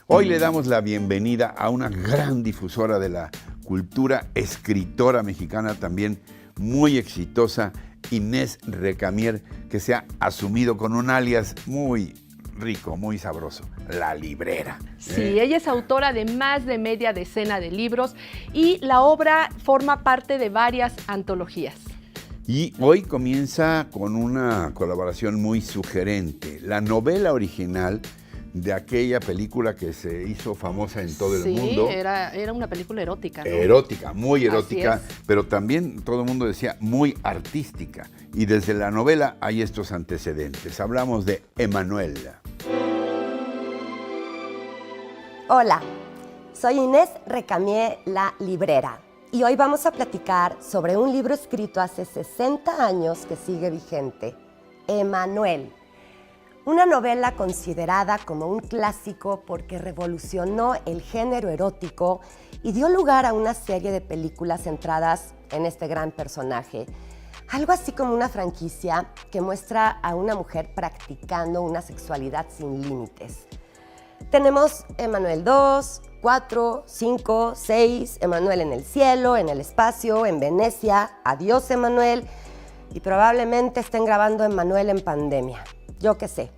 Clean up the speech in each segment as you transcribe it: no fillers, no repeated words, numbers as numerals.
Hoy le damos la bienvenida a una gran difusora de la cultura, escritora mexicana también muy exitosa, Inés Recamier, que se ha asumido con un alias muy rico, muy sabroso, La Librera. Sí, ella es autora de más de media decena de libros y la obra forma parte de varias antologías. Y hoy comienza con una colaboración muy sugerente, la novela original de aquella película que se hizo famosa en todo el mundo. Sí, era una película erótica, ¿no? Erótica, muy erótica, Así es. pero también todo el mundo decía muy artística. Y desde la novela hay estos antecedentes. Hablamos de Emmanuel. Hola, soy Inés Recamier, La Librera. Y hoy vamos a platicar sobre un libro escrito hace 60 años que sigue vigente, Emmanuel. Una novela considerada como un clásico porque revolucionó el género erótico y dio lugar a una serie de películas centradas en este gran personaje. Algo así como una franquicia que muestra a una mujer practicando una sexualidad sin límites. Tenemos Emmanuel 2, 4, 5, 6, Emmanuel en el cielo, en el espacio, en Venecia, Adiós Emmanuel, y probablemente estén grabando Emmanuel en pandemia. Yo qué sé.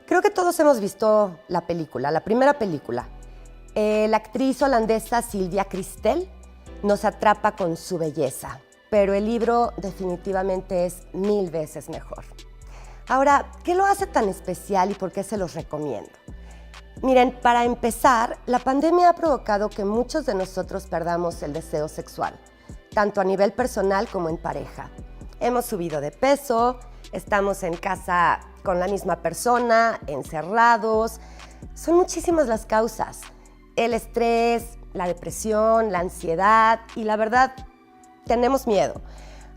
Creo que todos hemos visto la película, la primera película. La actriz holandesa Sylvia Kristel nos atrapa con su belleza, pero el libro definitivamente es 1000 veces mejor. Ahora, ¿qué lo hace tan especial y por qué se los recomiendo? Miren, para empezar, la pandemia ha provocado que muchos de nosotros perdamos el deseo sexual, tanto a nivel personal como en pareja. Hemos subido de peso, estamos en casa con la misma persona, encerrados. Son muchísimas las causas. El estrés, la depresión, la ansiedad y la verdad, tenemos miedo.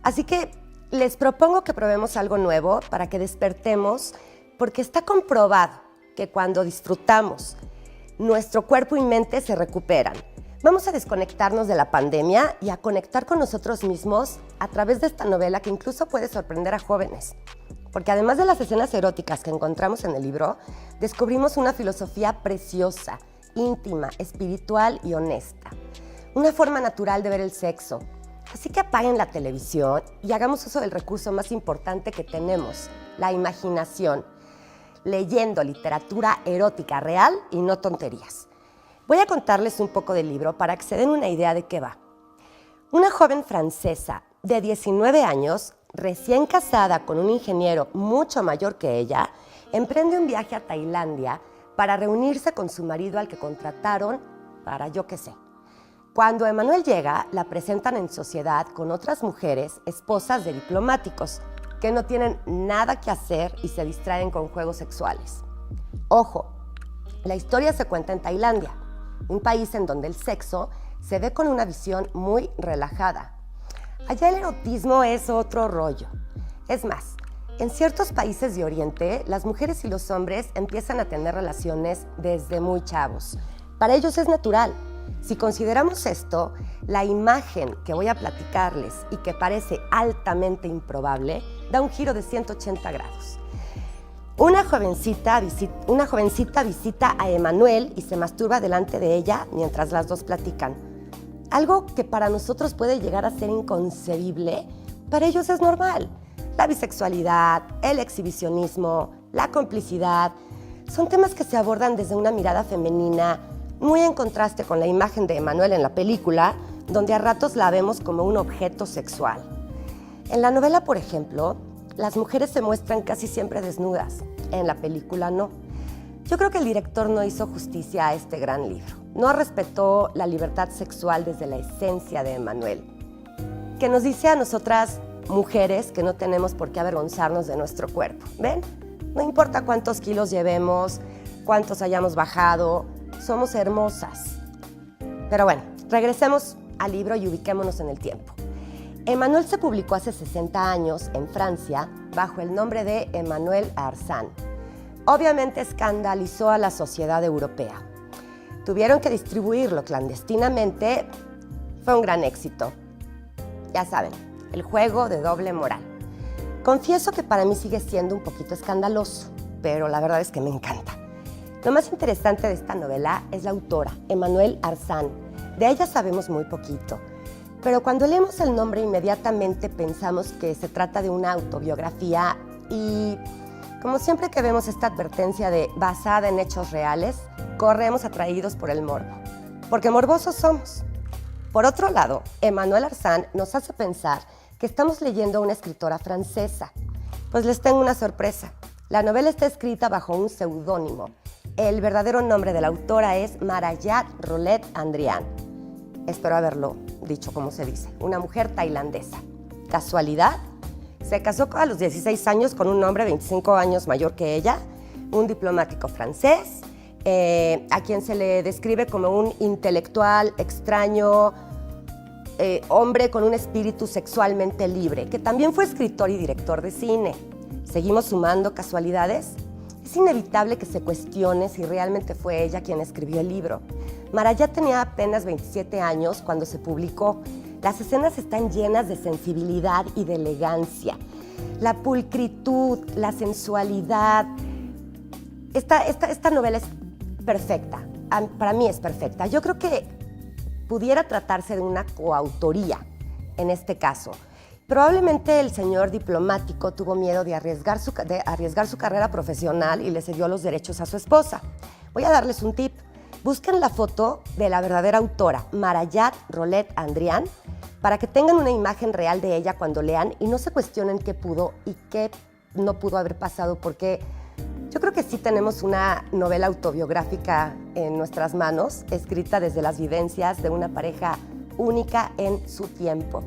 Así que les propongo que probemos algo nuevo para que despertemos, porque está comprobado que cuando disfrutamos, nuestro cuerpo y mente se recuperan. Vamos a desconectarnos de la pandemia y a conectar con nosotros mismos a través de esta novela que incluso puede sorprender a jóvenes. Porque además de las escenas eróticas que encontramos en el libro, descubrimos una filosofía preciosa, íntima, espiritual y honesta. Una forma natural de ver el sexo. Así que apaguen la televisión y hagamos uso del recurso más importante que tenemos, la imaginación, leyendo literatura erótica real y no tonterías. Voy a contarles un poco del libro para que se den una idea de qué va. Una joven francesa de 19 años, recién casada con un ingeniero mucho mayor que ella, emprende un viaje a Tailandia para reunirse con su marido al que contrataron para yo qué sé. Cuando Emmanuel llega, la presentan en sociedad con otras mujeres, esposas de diplomáticos, que no tienen nada que hacer y se distraen con juegos sexuales. Ojo, la historia se cuenta en Tailandia, un país en donde el sexo se ve con una visión muy relajada. Allá el erotismo es otro rollo. Es más, en ciertos países de Oriente, las mujeres y los hombres empiezan a tener relaciones desde muy chavos. Para ellos es natural. Si consideramos esto, la imagen que voy a platicarles y que parece altamente improbable, da un giro de 180 grados. Una jovencita visita a Emmanuel y se masturba delante de ella mientras las dos platican. Algo que para nosotros puede llegar a ser inconcebible, para ellos es normal. La bisexualidad, el exhibicionismo, la complicidad, son temas que se abordan desde una mirada femenina, muy en contraste con la imagen de Emmanuel en la película, donde a ratos la vemos como un objeto sexual. En la novela, por ejemplo, las mujeres se muestran casi siempre desnudas. En la película no. Yo creo que el director no hizo justicia a este gran libro. No respetó la libertad sexual desde la esencia de Emmanuel, que nos dice a nosotras, mujeres, que no tenemos por qué avergonzarnos de nuestro cuerpo. ¿Ven? No importa cuántos kilos llevemos, cuántos hayamos bajado, somos hermosas. Pero bueno, regresemos al libro y ubiquémonos en el tiempo. Emmanuel se publicó hace 60 años en Francia bajo el nombre de Emmanuel Arzán. Obviamente escandalizó a la sociedad europea. Tuvieron que distribuirlo clandestinamente. Fue un gran éxito. Ya saben, el juego de doble moral. Confieso que para mí sigue siendo un poquito escandaloso, pero la verdad es que me encanta. Lo más interesante de esta novela es la autora, Emmanuelle Arzán. De ella sabemos muy poquito, pero cuando leemos el nombre inmediatamente pensamos que se trata de una autobiografía y, como siempre que vemos esta advertencia de basada en hechos reales, corremos atraídos por el morbo, porque morbosos somos. Por otro lado, Emmanuelle Arzán nos hace pensar que estamos leyendo a una escritora francesa. Pues les tengo una sorpresa. La novela está escrita bajo un seudónimo. El verdadero nombre de la autora es Marayat Rolet-Andrian. Espero haberlo dicho como se dice. Una mujer tailandesa. ¿Casualidad? Se casó a los 16 años con un hombre 25 años mayor que ella, un diplomático francés, a quien se le describe como un intelectual extraño, hombre con un espíritu sexualmente libre, que también fue escritor y director de cine. ¿Seguimos sumando casualidades? Es inevitable que se cuestione si realmente fue ella quien escribió el libro. Marayat tenía apenas 27 años cuando se publicó. Las escenas están llenas de sensibilidad y de elegancia. La pulcritud, la sensualidad. Esta novela es perfecta. Para mí es perfecta. Yo creo que pudiera tratarse de una coautoría en este caso. Probablemente el señor diplomático tuvo miedo de arriesgar su carrera profesional y le cedió los derechos a su esposa. Voy a darles un tip. Busquen la foto de la verdadera autora, Marayat Rolet-Andrian, para que tengan una imagen real de ella cuando lean y no se cuestionen qué pudo y qué no pudo haber pasado, porque yo creo que sí tenemos una novela autobiográfica en nuestras manos, escrita desde las vivencias de una pareja única en su tiempo.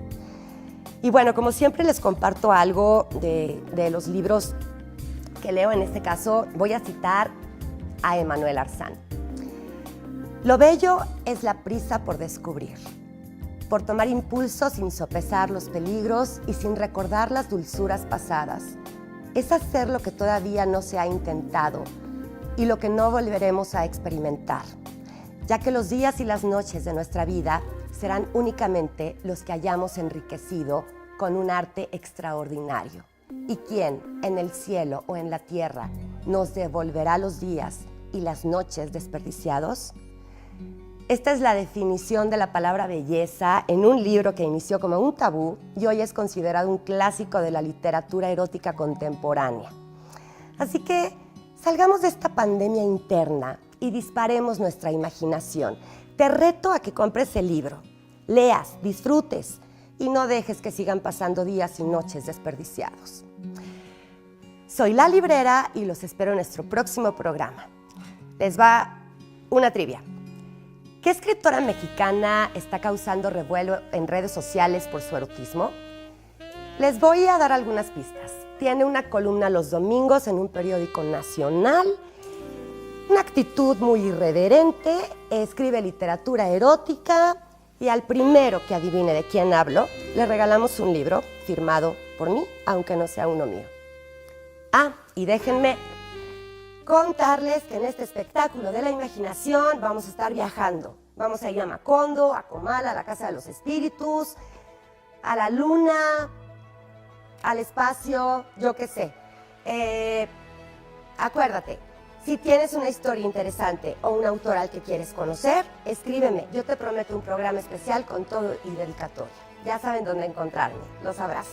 Y bueno, como siempre les comparto algo de los libros que leo. En este caso voy a citar a Emmanuelle Arzán. Lo bello es la prisa por descubrir, por tomar impulso sin sopesar los peligros y sin recordar las dulzuras pasadas. Es hacer lo que todavía no se ha intentado y lo que no volveremos a experimentar, ya que los días y las noches de nuestra vida serán únicamente los que hayamos enriquecido con un arte extraordinario. ¿Y quién, en el cielo o en la tierra, nos devolverá los días y las noches desperdiciados? Esta es la definición de la palabra belleza en un libro que inició como un tabú y hoy es considerado un clásico de la literatura erótica contemporánea. Así que salgamos de esta pandemia interna y disparemos nuestra imaginación. Te reto a que compres el libro, leas, disfrutes y no dejes que sigan pasando días y noches desperdiciados. Soy La Librera y los espero en nuestro próximo programa. Les va una trivia. ¿Qué escritora mexicana está causando revuelo en redes sociales por su erotismo? Les voy a dar algunas pistas. Tiene una columna los domingos en un periódico nacional, una actitud muy irreverente, escribe literatura erótica y al primero que adivine de quién hablo, le regalamos un libro firmado por mí, aunque no sea uno mío. Ah, y déjenme contarles que en este espectáculo de la imaginación vamos a estar viajando. Vamos a ir a Macondo, a Comala, a la Casa de los Espíritus, a la Luna, al espacio, yo qué sé. Acuérdate, si tienes una historia interesante o un autor al que quieres conocer, escríbeme. Yo te prometo un programa especial con todo y dedicatoria. Ya saben dónde encontrarme. Los abrazo.